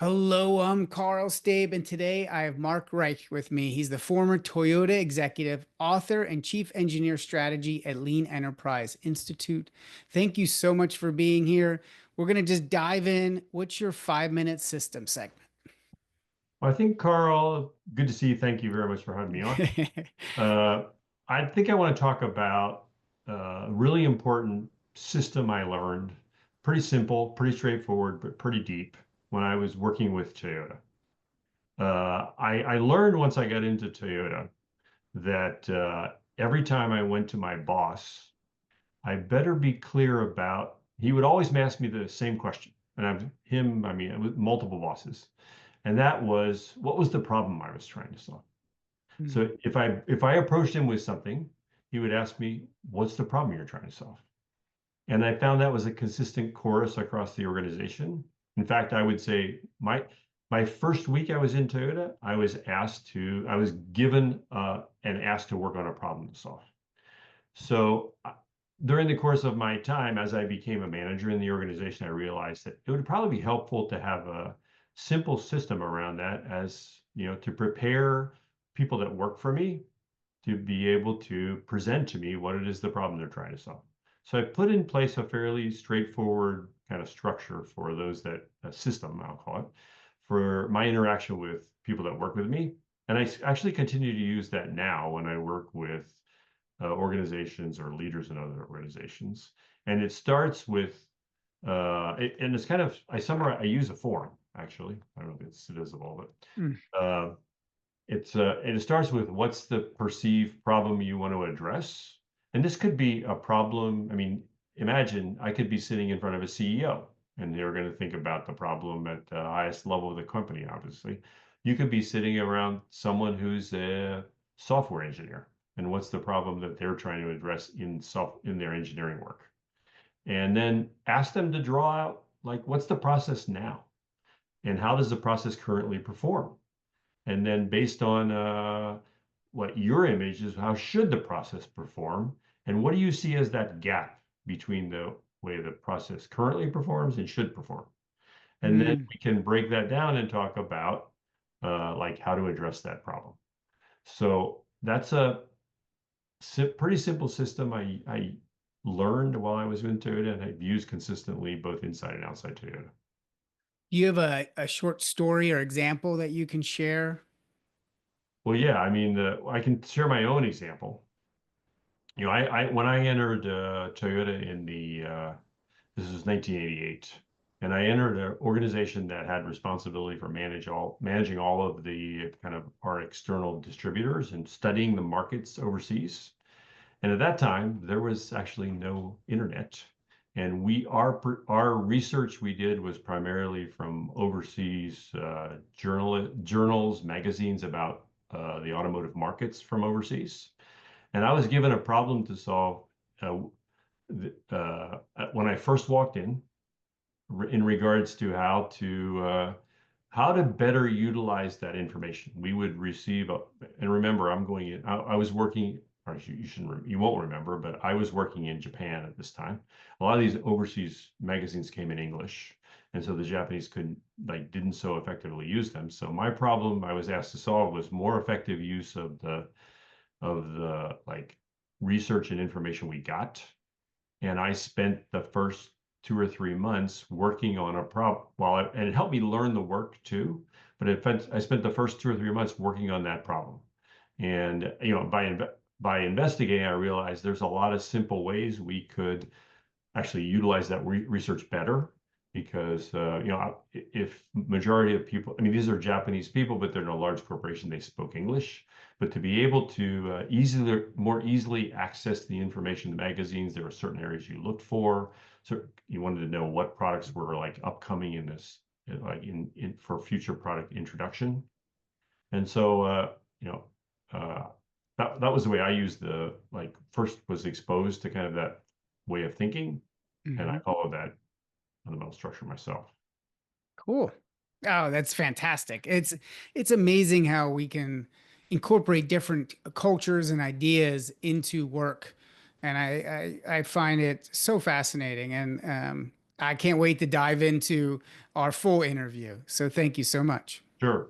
Hello, I'm Carl Stabe, and today I have Mark Reich with me. He's the former Toyota executive, author, and chief engineer strategy at Lean Enterprise Institute. Thank you so much for being here. We're going to just dive in. What's your 5 minute system segment? Well, I think, Carl, good to see you. Thank you very much for having me on. Uh, I think I want to talk about a really important system I learned. Pretty simple, pretty straightforward, but pretty deep when I was working with Toyota. I learned once I got into Toyota that every time I went to my boss, I better be clear about, he would always ask me the same question. And I mean, with multiple bosses. And that was, what was the problem I was trying to solve? Hmm. So if I approached him with something, he would ask me, "What's the problem you're trying to solve?" And I found that was a consistent chorus across the organization. In fact, I would say my first week I was in Toyota, I was given and asked to work on a problem to solve. So during the course of my time, as I became a manager in the organization, I realized that it would probably be helpful to have a simple system around that, as you know, to prepare people that work for me to be able to present to me what it is the problem they're trying to solve. So I put in place a fairly straightforward kind of structure for those that a system, I'll call it, for my interaction with people that work with me. And actually continue to use that now when I work with organizations or leaders in other organizations. And it starts with, and it's kind of, I use a form actually. I don't know if it's divisible, Hmm. but and it starts with what's the perceived problem you want to address. And this could be a problem. I mean, imagine I could be sitting in front of a CEO and they're going to think about the problem at the highest level of the company, obviously. You could be sitting around someone who's a software engineer and what's the problem that they're trying to address in their engineering work. And then ask them to draw out like what's the process now and how does the process currently perform? And then based on what your image is, how should the process perform? And what do you see as that gap between the way the process currently performs and should perform? And then Hmm. we can break that down and talk about like how to address that problem. So that's a pretty simple system I learned while I was in Toyota and I've used consistently both inside and outside Toyota. Do you have a short story or example that you can share? Well, yeah, I mean, I can share my own example. You know, I when I entered Toyota in the this is 1988, and I entered an organization that had responsibility for managing all of the kind of our external distributors and studying the markets overseas. And at that time, there was actually no internet, and our research we did was primarily from overseas journals, magazines about the automotive markets from overseas. And I was given a problem to solve uh, when I first walked in regards to how to better utilize that information. We would receive, and remember, I'm going in. I was working, or you shouldn't, you won't remember, but I was working in Japan at this time. A lot of these overseas magazines came in English, and so the Japanese couldn't, like, didn't so effectively use them. So my problem I was asked to solve was more effective use of the like research and information we got. And I spent the first 2 or 3 months working on a problem. And it helped me learn the work too. But I spent the first 2 or 3 months working on that problem. And you know, by investigating, I realized there's a lot of simple ways we could actually utilize that research better because you know, if majority of people, I mean, these are Japanese people, but they're in a large corporation, they spoke English. But to be able to more easily access the information in the magazines, there were certain areas you looked for. So you wanted to know what products were like upcoming in this, like in for future product introduction. And so you know, uh, that was the way I used the like first was exposed to kind of that way of thinking, and I Hmm. followed that fundamental structure myself. Cool. Oh, that's fantastic. It's amazing how we can incorporate different cultures and ideas into work. And I find it so fascinating. And I can't wait to dive into our full interview. So thank you so much. Sure.